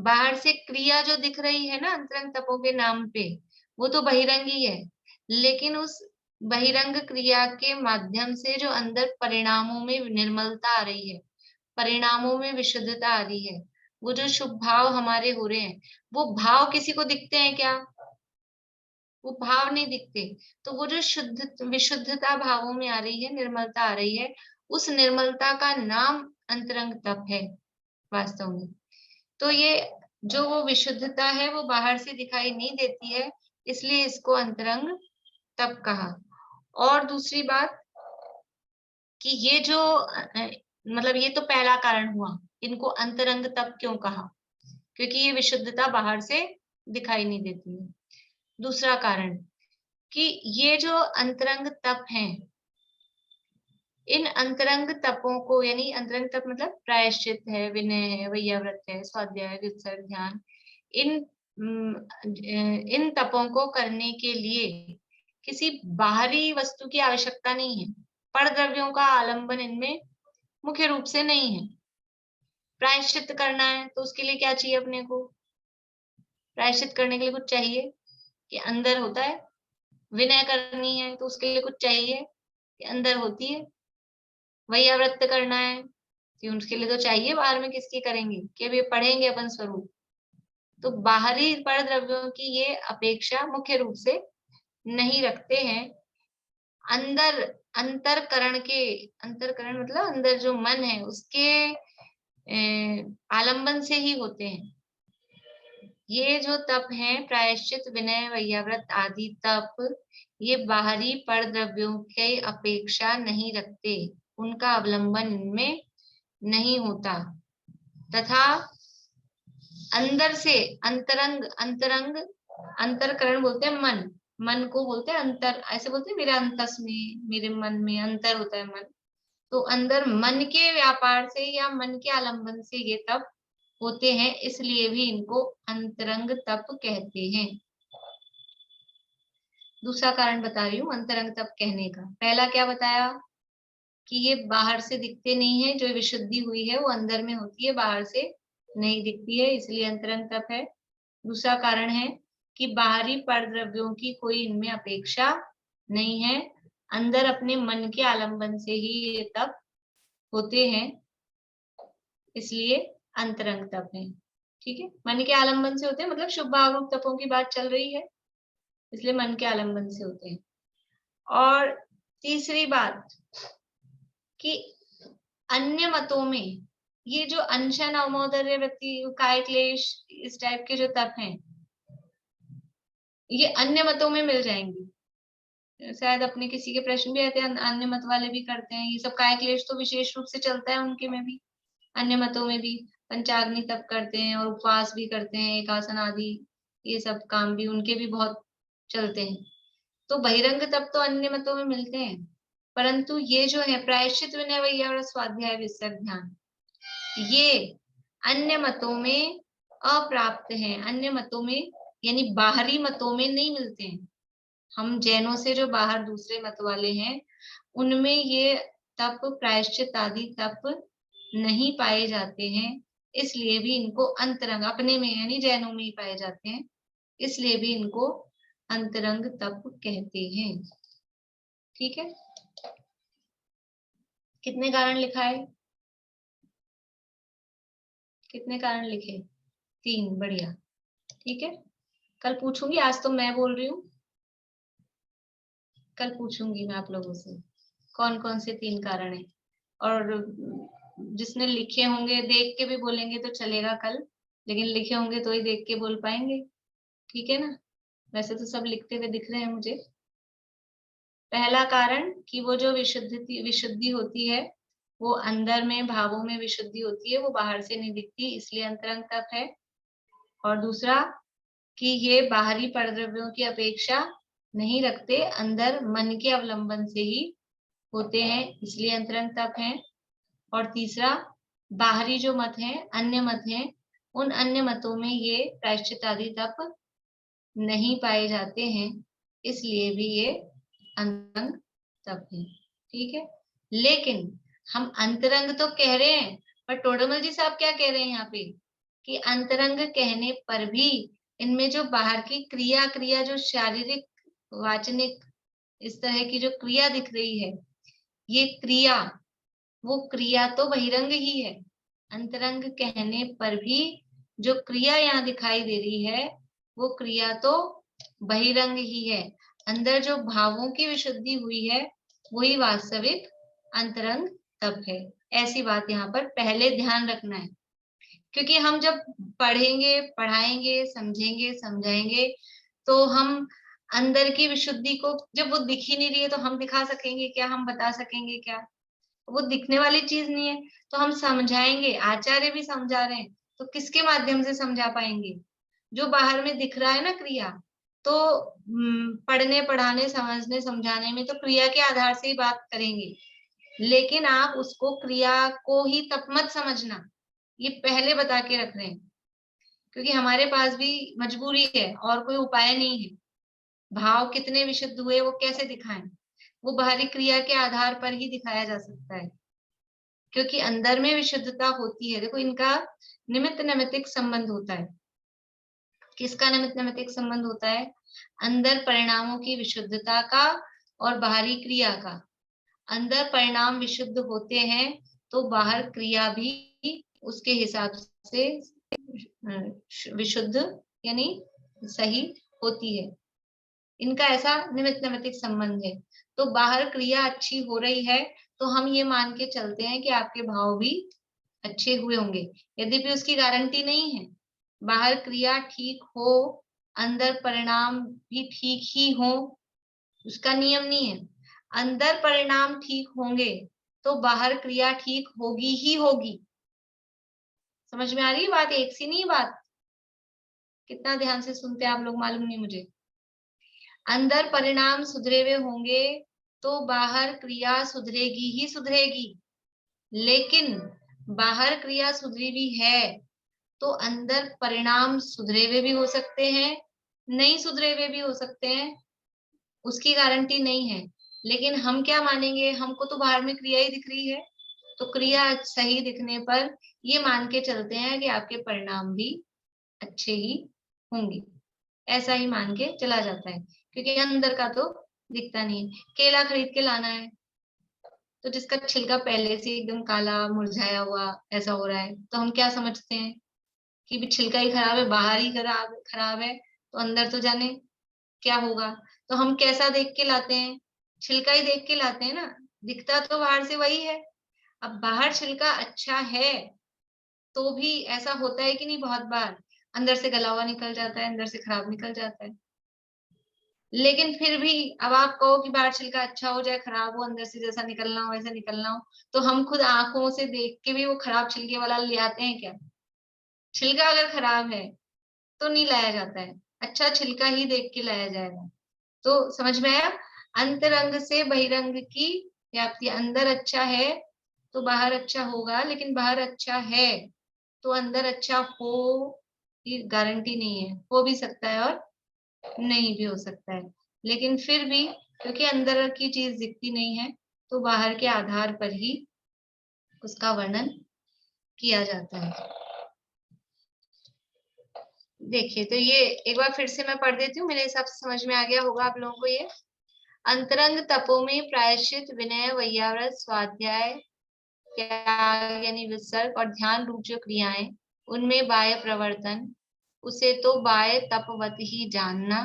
बाहर से क्रिया जो दिख रही है ना अंतरंग तपों के नाम पे, वो तो बहिरंगी है, लेकिन उस बहिरंग क्रिया के माध्यम से जो अंदर परिणामों में निर्मलता आ रही है, परिणामों में विशुद्धता आ रही है, वो जो शुभ भाव हमारे हो रहे हैं, वो भाव किसी को दिखते हैं क्या? वो भाव नहीं दिखते। तो वो जो शुद्ध विशुद्धता भावों में आ रही है, निर्मलता आ रही है, उस निर्मलता का नाम अंतरंग तप है वास्तव में। तो ये जो वो विशुद्धता है वो बाहर से दिखाई नहीं देती है, इसलिए इसको अंतरंग तप कहा। और दूसरी बात, कि ये जो मतलब ये तो पहला कारण हुआ, इनको अंतरंग तप क्यों कहा, क्योंकि ये विशुद्धता बाहर से दिखाई नहीं देती है। दूसरा कारण कि ये जो अंतरंग तप हैं, इन अंतरंग तपों को, यानी अंतरंग तप मतलब प्रायश्चित है, विनय है, वैयाव्रत है, स्वाध्याय, विसर्ग, ध्यान, इन तपों को करने के लिए किसी बाहरी वस्तु की आवश्यकता नहीं है। पर द्रव्यों का आलंबन इनमें मुख्य रूप से नहीं है। प्रायश्चित करना है तो उसके लिए क्या चाहिए अपने को? प्रायश्चित करने के लिए कुछ चाहिए कि अंदर होता है। विनय करनी है तो उसके लिए कुछ चाहिए कि अंदर होती है। वैयाव्रत करना है तो उसके लिए तो चाहिए, बाहर में किसकी करेंगे कि अभी पढ़ेंगे अपन स्वरूप। तो बाहरी पर द्रव्यों की ये अपेक्षा मुख्य रूप से नहीं रखते हैं। अंदर अंतरकरण मतलब अंदर जो मन है उसके आलंबन से ही होते हैं। ये जो तप है, प्रायश्चित, विनय, वैयाव्रत आदि तप, ये बाहरी पर द्रव्यों के अपेक्षा नहीं रखते, उनका अवलंबन इनमें नहीं होता, तथा अंदर से अंतरकरण बोलते हैं मन को बोलते हैं अंतर, ऐसे बोलते हैं मेरे अंतस में, मेरे मन में अंतर होता है मन। तो अंदर मन के व्यापार से या मन के आलंबन से ये तप होते हैं, इसलिए भी इनको अंतरंग तप कहते हैं। दूसरा कारण बता रही हूँ अंतरंग तप कहने का। पहला क्या बताया कि ये बाहर से दिखते नहीं है, जो विशुद्धि हुई है वो अंदर में होती है, बाहर से नहीं दिखती है, इसलिए अंतरंग तप है। दूसरा कारण है कि बाहरी पर द्रव्यों की कोई इनमें अपेक्षा नहीं है, अंदर अपने मन के आलंबन से ही ये तप होते हैं, इसलिए अंतरंग तप है। ठीक है, मन के आलंबन से होते हैं, मतलब शुभ भाव रूप तपों की बात चल रही है, इसलिए मन के आलंबन से होते हैं। और तीसरी बात कि अन्य मतों में ये जो अनशन, अवमोदर्य, वृत्ति, काय क्लेश, इस टाइप के जो तप हैं, ये अन्य मतों में मिल जाएंगे। शायद अपने किसी के प्रश्न भी आते हैं, अन्य मत वाले भी करते हैं ये सब। काय क्लेश तो विशेष रूप से चलता है उनके में भी, अन्य मतों में भी पंचाग्नि तप करते हैं और उपवास भी करते हैं, एकासन आदि ये सब काम भी उनके भी बहुत चलते हैं। तो बहिरंग तप तो अन्य मतों में मिलते हैं, परंतु ये जो है प्रायश्चित, विनय, वैयाव्रत, स्वाध्याय, विसर्ग, ध्यान, ये अन्य मतों में अप्राप्त हैं। अन्य मतों में यानी बाहरी मतों में नहीं मिलते हैं। हम जैनों से जो बाहर दूसरे मत वाले हैं, उनमें ये तप, प्रायश्चित आदि तप नहीं पाए जाते हैं, इसलिए भी इनको अंतरंग, अपने में यानी जैनों में ही पाए जाते हैं, इसलिए भी इनको अंतरंग तप कहते हैं। ठीक है, कितने कारण लिखा है? कितने कारण लिखे? 3, बढ़िया। ठीक है, कल पूछूंगी, आज तो मैं बोल रही हूँ, कल पूछूंगी मैं आप लोगों से कौन कौन से 3 कारण है। और जिसने लिखे होंगे देख के भी बोलेंगे तो चलेगा कल, लेकिन लिखे होंगे तो ही देख के बोल पाएंगे। ठीक है ना, वैसे तो सब लिखते हुए दिख रहे हैं मुझे। पहला कारण कि वो जो विशुद्धि होती है वो अंदर में, भावों में विशुद्धि होती है, वो बाहर से नहीं दिखती, इसलिए अंतरंग तप है। और दूसरा कि ये बाहरी परद्रव्यों की अपेक्षा नहीं रखते, अंदर मन के अवलंबन से ही होते हैं, इसलिए अंतरंग तप है। और तीसरा, बाहरी जो मत है, अन्य मत है, उन अन्य मतों में ये प्रायश्चित आदि तप नहीं पाए जाते हैं, इसलिए भी ये अंतरंग तप है। ठीक है, लेकिन हम अंतरंग तो कह रहे हैं, पर टोडरमल जी साहब क्या कह रहे हैं यहाँ पे कि अंतरंग कहने पर भी इनमें जो बाहर की क्रिया जो शारीरिक, वाचनिक, इस तरह की जो क्रिया दिख रही है, ये क्रिया, वो क्रिया तो बहिरंग ही है। अंतरंग कहने पर भी जो क्रिया यहाँ दिखाई दे रही है, वो क्रिया तो बहिरंग ही है। अंदर जो भावों की विशुद्धि हुई है, वही वास्तविक अंतरंग तप है। ऐसी बात यहाँ पर पहले ध्यान रखना है, क्योंकि हम जब पढ़ेंगे, पढ़ाएंगे, समझेंगे, समझाएंगे, तो हम अंदर की विशुद्धि को, जब वो दिख ही नहीं रही है तो हम दिखा सकेंगे क्या, हम बता सकेंगे क्या? वो दिखने वाली चीज नहीं है। तो हम समझाएंगे, आचार्य भी समझा रहे हैं, तो किसके माध्यम से समझा पाएंगे? जो बाहर में दिख रहा है ना क्रिया, तो पढ़ने पढ़ाने समझने समझाने में तो क्रिया के आधार से ही बात करेंगे, लेकिन आप उसको क्रिया को ही तप मत समझना, ये पहले बता के रख रहे हैं, क्योंकि हमारे पास भी मजबूरी है और कोई उपाय नहीं है। भाव कितने विशुद्ध हुए वो कैसे दिखाएं? वो बाहरी क्रिया के आधार पर ही दिखाया जा सकता है, क्योंकि अंदर में विशुद्धता होती है। देखो, इनका निमित्त नैमित्तिक संबंध होता है। किसका निमित्त नैमित्तिक संबंध होता है? अंदर परिणामों की विशुद्धता का और बाहरी क्रिया का। अंदर परिणाम विशुद्ध होते हैं तो बाहर क्रिया भी उसके हिसाब से विशुद्ध यानी सही होती है। इनका ऐसा निमित्त नैमित्तिक संबंध है। तो बाहर क्रिया अच्छी हो रही है तो हम ये मान के चलते हैं कि आपके भाव भी अच्छे हुए होंगे, यद्यपि उसकी गारंटी नहीं है। बाहर क्रिया ठीक हो, अंदर परिणाम भी ठीक ही हो, उसका नियम नहीं है। अंदर परिणाम ठीक होंगे तो बाहर क्रिया ठीक होगी ही होगी। समझ में आ रही है बात? एक सी नहीं बात। कितना ध्यान से सुनते हैं आप लोग मालूम नहीं मुझे। अंदर परिणाम सुधरे हुए होंगे तो बाहर क्रिया सुधरेगी ही सुधरेगी, लेकिन बाहर क्रिया सुधरी भी है तो अंदर परिणाम सुधरे हुए भी हो सकते हैं, नहीं सुधरे हुए भी हो सकते हैं, उसकी गारंटी नहीं है। लेकिन हम क्या मानेंगे? हमको तो बाहर में क्रिया ही दिख रही है, तो क्रिया सही दिखने पर ये मान के चलते हैं कि आपके परिणाम भी अच्छे ही होंगे। ऐसा ही मान के चला जाता है, क्योंकि अंदर का तो दिखता नहीं है। केला खरीद के लाना है तो जिसका छिलका पहले से एकदम काला मुरझाया हुआ ऐसा हो रहा है, तो हम क्या समझते हैं कि भी छिलका ही खराब है, बाहर ही खराब है, तो अंदर तो जाने क्या होगा। तो हम कैसा देख के लाते हैं? छिलका ही देख के लाते हैं ना, दिखता तो बाहर से वही है। अब बाहर छिलका अच्छा है तो भी ऐसा होता है कि नहीं, बहुत बार अंदर से गला हुआ निकल जाता है, अंदर से खराब निकल जाता है। लेकिन फिर भी अब आप कहो कि बाहर छिलका अच्छा हो जाए, खराब हो, अंदर से जैसा निकलना हो वैसा निकलना हो, तो हम खुद आंखों से देख के भी वो खराब छिलके वाला ले आते हैं क्या? छिलका अगर खराब है तो नहीं लाया जाता है, अच्छा छिलका ही देख के लाया जाएगा। तो समझ में आया? अंतरंग से बहिरंग की व्याप्ति। अंदर अच्छा है तो बाहर अच्छा होगा, लेकिन बाहर अच्छा है तो अंदर अच्छा हो की गारंटी नहीं है। हो भी सकता है और नहीं भी हो सकता है, लेकिन फिर भी क्योंकि अंदर की चीज दिखती नहीं है तो बाहर के आधार पर ही उसका वर्णन किया जाता है। देखिए, तो ये एक बार फिर से मैं पढ़ देती हूँ, मेरे हिसाब से समझ में आ गया होगा आप लोगों को। ये अंतरंग तपों में प्रायश्चित, विनय, वैयाव्रत, स्वाध्याय, त्याग यानी विसर्ग और ध्यान रूप जो क्रियाएं, उनमें बाह्य प्रवर्तन, उसे तो बाह्य तपवत ही जानना।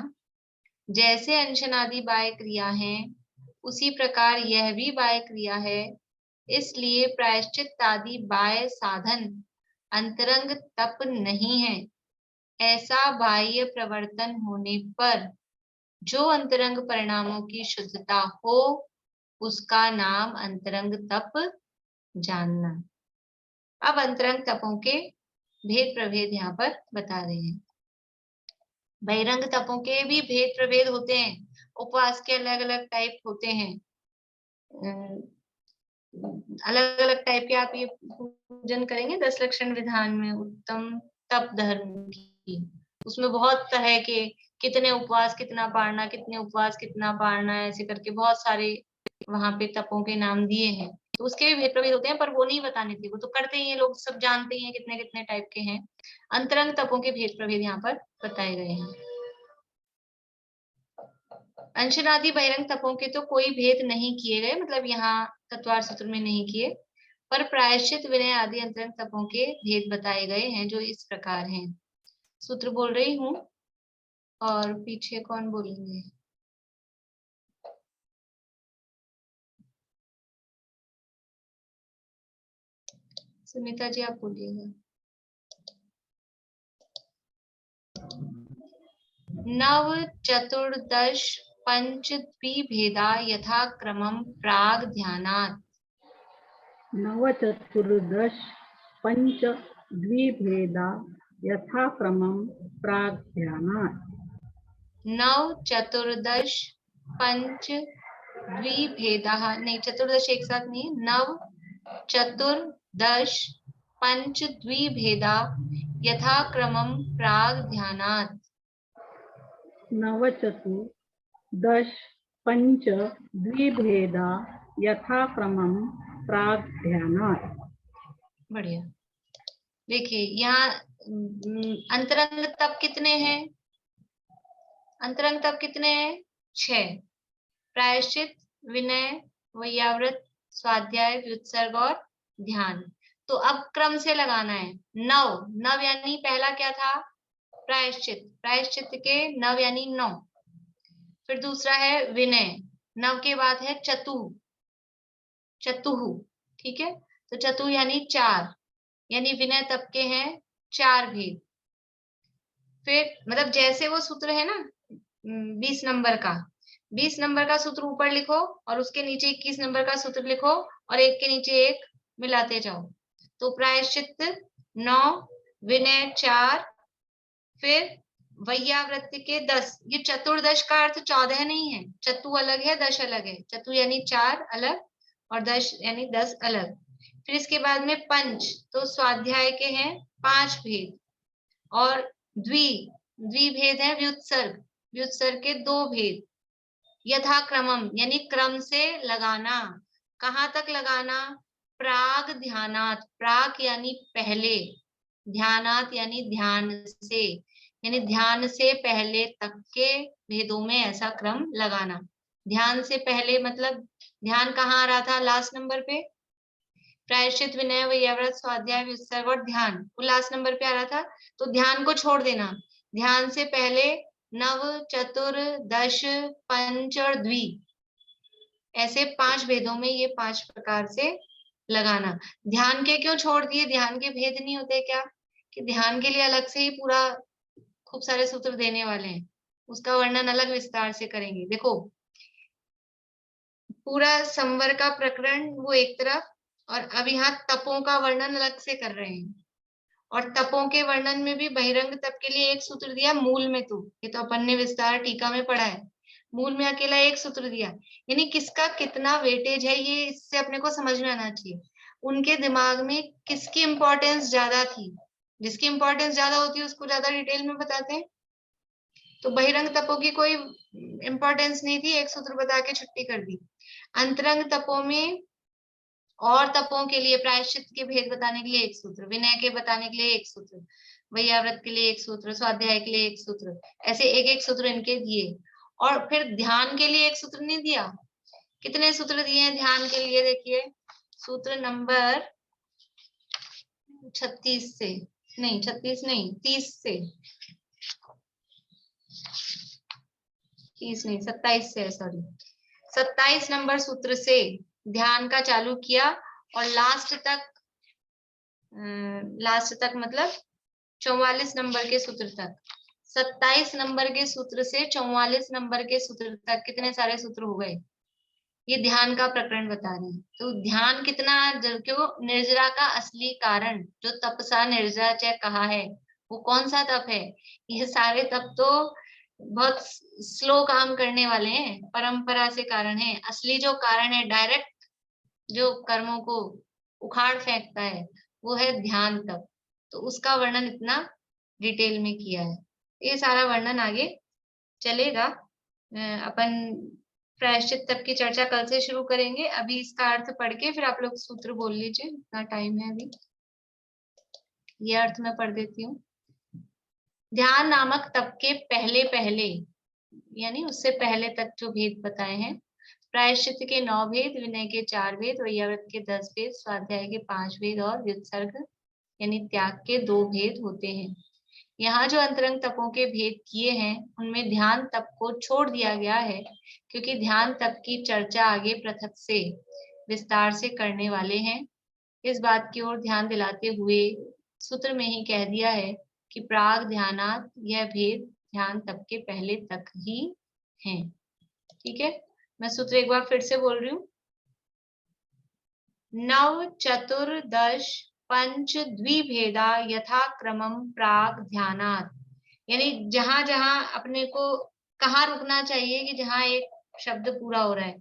जैसे अनशनादि बाह्य क्रिया है, उसी प्रकार यह भी बाह्य क्रिया है। इसलिए प्रायश्चित आदि बाह्य साधन अंतरंग तप नहीं है। ऐसा बाह्य प्रवर्तन होने पर जो अंतरंग परिणामों की शुद्धता हो, उसका नाम अंतरंग तप जानना। अब अंतरंग तपों के भेद प्रभेद यहाँ पर बता रहे हैं। बहिरंग तपों के भी भेद प्रभेद होते हैं, उपवास के अलग अलग टाइप होते हैं। अलग अलग टाइप के आप ये पूजन करेंगे 10 लक्षण विधान में, उत्तम तप धर्म की, उसमें बहुत तरह के कितने उपवास कितना पारना, कितने उपवास कितना पारना, ऐसे करके बहुत सारे वहां पे तपों के नाम दिए हैं। तो उसके भी भेद प्रभेद होते हैं, पर वो नहीं बताने थे, वो तो करते ही हैं, लोग सब जानते हैं कितने कितने टाइप के हैं। अंतरंग तपों के भेद प्रभेद यहाँ पर बताए गए हैं। अंशनादि बहिरंग तपों के तो कोई भेद नहीं किए गए, मतलब यहाँ तत्वार सूत्र में नहीं किए, पर प्रायश्चित, विनय आदि अंतरंग तपों के भेद बताए गए हैं, जो इस प्रकार हैं। सूत्र बोल रही हूँ और पीछे कौन बोलेंगे? सुनीता जी आप बोलिएगा। नव चतुर्दश पंच द्विभेदा यथा क्रमम प्राग ध्यानात्। नवचतुर्दश पंच द्विभेदा यथाक्रमं प्राग्ध्यानात्। नव चतुर्दश पंच द्विभेदाः, नहीं चतुर्दश एक साथ नहीं, नव चतुर्दश पंच द्विभेदा यथाक्रमं प्राग्ध्यानात्। नवचतुर्दश पंच द्विभेदा यथाक्रमं प्राग्ध्यानात्। बढ़िया। देखिए यहाँ अंतरंग तप कितने हैं? अंतरंग तप कितने हैं? 6। प्रायश्चित, विनय, वैयाव्रत, स्वाध्याय, व्युत्सर्ग और ध्यान। तो अब क्रम से लगाना है। नव, नव यानी पहला क्या था? प्रायश्चित, प्रायश्चित के नव यानी 9। फिर दूसरा है विनय, नव के बाद है चतु, चतुहु, ठीक है। तो चतु यानी 4, यानी विनय तप के हैं 4 भेद। फिर मतलब जैसे वो सूत्र है ना 20 नंबर का, 20 नंबर का सूत्र ऊपर लिखो और उसके नीचे 21 नंबर का सूत्र लिखो और एक के नीचे एक मिलाते जाओ। तो प्रायश्चित 9, विनय 4, फिर वैयावृत्ति के 10। ये चतुर्दश का अर्थ 14 नहीं है, चतु अलग है, दश अलग है। चतु यानी 4 अलग और दश यानी 10 अलग। फिर इसके बाद में पंच, तो स्वाध्याय के हैं 5 भेद और द्विभेद है व्युत्सर्ग, व्युत्सर्ग के 2 भेद। यथाक्रमम यानी क्रम से लगाना। कहाँ तक लगाना? प्राग ध्यानात, प्राग यानी पहले, ध्यानात यानी ध्यान से, यानी ध्यान से पहले तक के भेदों में ऐसा क्रम लगाना। ध्यान से पहले मतलब ध्यान कहाँ आ रहा था? लास्ट नंबर पे प्रायश्चित, विनय, वैयाव्रत, स्वाध्याय, व्युत्सर्ग और ध्यान, वो लास्ट नंबर पे आ रहा था। तो ध्यान को छोड़ देना। ध्यान से पहले नव, चतुर, दश, पंच और द्वि, ऐसे 5 भेदों में ये 5 प्रकार से लगाना। ध्यान के क्यों छोड़ दिए? ध्यान के भेद नहीं होते क्या? कि ध्यान के लिए अलग से ही पूरा खूब सारे सूत्र देने वाले हैं, उसका वर्णन अलग विस्तार से करेंगे। देखो पूरा संवर का प्रकरण वो एक तरफ, और अब यहाँ तपों का वर्णन अलग से कर रहे हैं। और तपों के वर्णन में भी बहिरंग तप के लिए एक सूत्र दिया मूल में, तो ये तो अपन ने विस्तार टीका में पढ़ा है। मूल में अकेला एक सूत्र दिया, यानी किसका कितना वेटेज है ये इससे अपने को समझ में आना चाहिए। उनके दिमाग में किसकी इंपॉर्टेंस ज्यादा थी? जिसकी इंपॉर्टेंस ज्यादा होती है उसको ज्यादा डिटेल में बताते हैं। तो बहिरंग तपों की कोई इंपॉर्टेंस नहीं थी, एक सूत्र बता के छुट्टी कर दी। अंतरंग तपों में और तपों के लिए प्रायश्चित के भेद बताने के लिए एक सूत्र, विनय के बताने के लिए एक सूत्र, वैयाव्रत के लिए एक सूत्र, स्वाध्याय के लिए एक सूत्र, ऐसे एक एक सूत्र इनके दिए। और फिर ध्यान के लिए एक सूत्र नहीं दिया। कितने सूत्र दिए हैं ध्यान के लिए? देखिए सूत्र नंबर 36 से, नहीं 36 नहीं 30 से, 30 नहीं 27 से, सॉरी 27 नंबर सूत्र से ध्यान का चालू किया और लास्ट तक मतलब 44 नंबर के सूत्र तक, 27 नंबर के सूत्र से 44 नंबर के सूत्र तक कितने सारे सूत्र हो गए? ये ध्यान का प्रकरण बता रहे हैं। तो ध्यान कितना, क्यों निर्जरा का असली कारण जो तपसा निर्जरा च कहा है, वो कौन सा तप है? ये सारे तप तो बहुत स्लो काम करने वाले हैं, परंपरा से कारण है। असली जो कारण है, डायरेक्ट जो कर्मों को उखाड़ फेंकता है, वो है ध्यान तप। तो उसका वर्णन इतना डिटेल में किया है। ये सारा वर्णन आगे चलेगा। अपन प्रायश्चित तप की चर्चा कल से शुरू करेंगे। अभी इसका अर्थ पढ़ के फिर आप लोग सूत्र बोल लीजिए, इतना टाइम है अभी। ये अर्थ मैं पढ़ देती हूँ। ध्यान नामक तप के पहले यानी उससे पहले तक जो भेद बताए हैं, प्रायश्चित के 9 भेद, विनय के 4 भेद, वैयाव्रत के 10 भेद, स्वाध्याय के 5 भेद और व्युत्सर्ग यानी त्याग के 2 भेद होते हैं। यहाँ जो अंतरंग तपों के भेद किए हैं उनमें ध्यान तप को छोड़ दिया गया है, क्योंकि ध्यान तप की चर्चा आगे पृथक से विस्तार से करने वाले हैं। इस बात की ओर ध्यान दिलाते हुए सूत्र में ही कह दिया है कि प्राग ध्यानात यह भेद ध्यान तप के पहले तक ही हैं। ठीक है, मैं सूत्र एक बार फिर से बोल रही हूँ। नव चतुर्दश पंच द्विभेदा यथा क्रमम प्राग ध्यानात्, यानी जहां जहां अपने को कहाँ रुकना चाहिए कि जहां एक शब्द पूरा हो रहा है,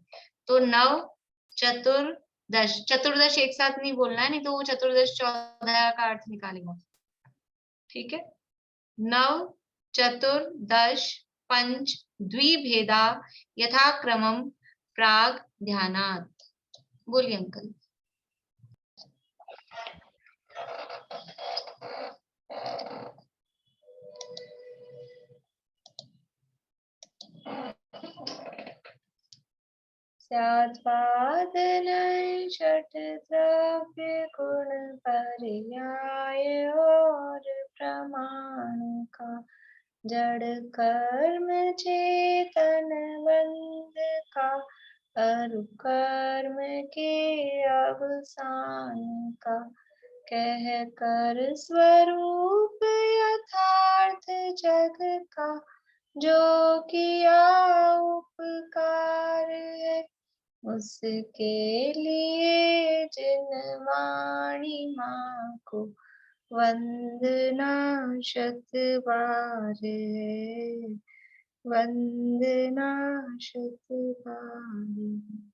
तो नव चतुर्दश, चतुर्दश एक साथ नहीं बोलना है, नहीं तो वो चतुर्दश 14 का अर्थ निकालेगा। ठीक है, नव चतुर्दश पंच द्विभेदा यथा क्रमम प्राग ध्यानात्। बोलिए अंकल। स्यात्पादन षट द्रव्य गुण पर्याय और प्रमाण का, जड़ कर्म चेतन बंध का, कर्म के अवसान का, कह कर स्वरूप यथार्थ जग का, जो किया उपकार है उसके लिए जिन वाणी माँ को वंदना शत बार है, वंदना शत बार।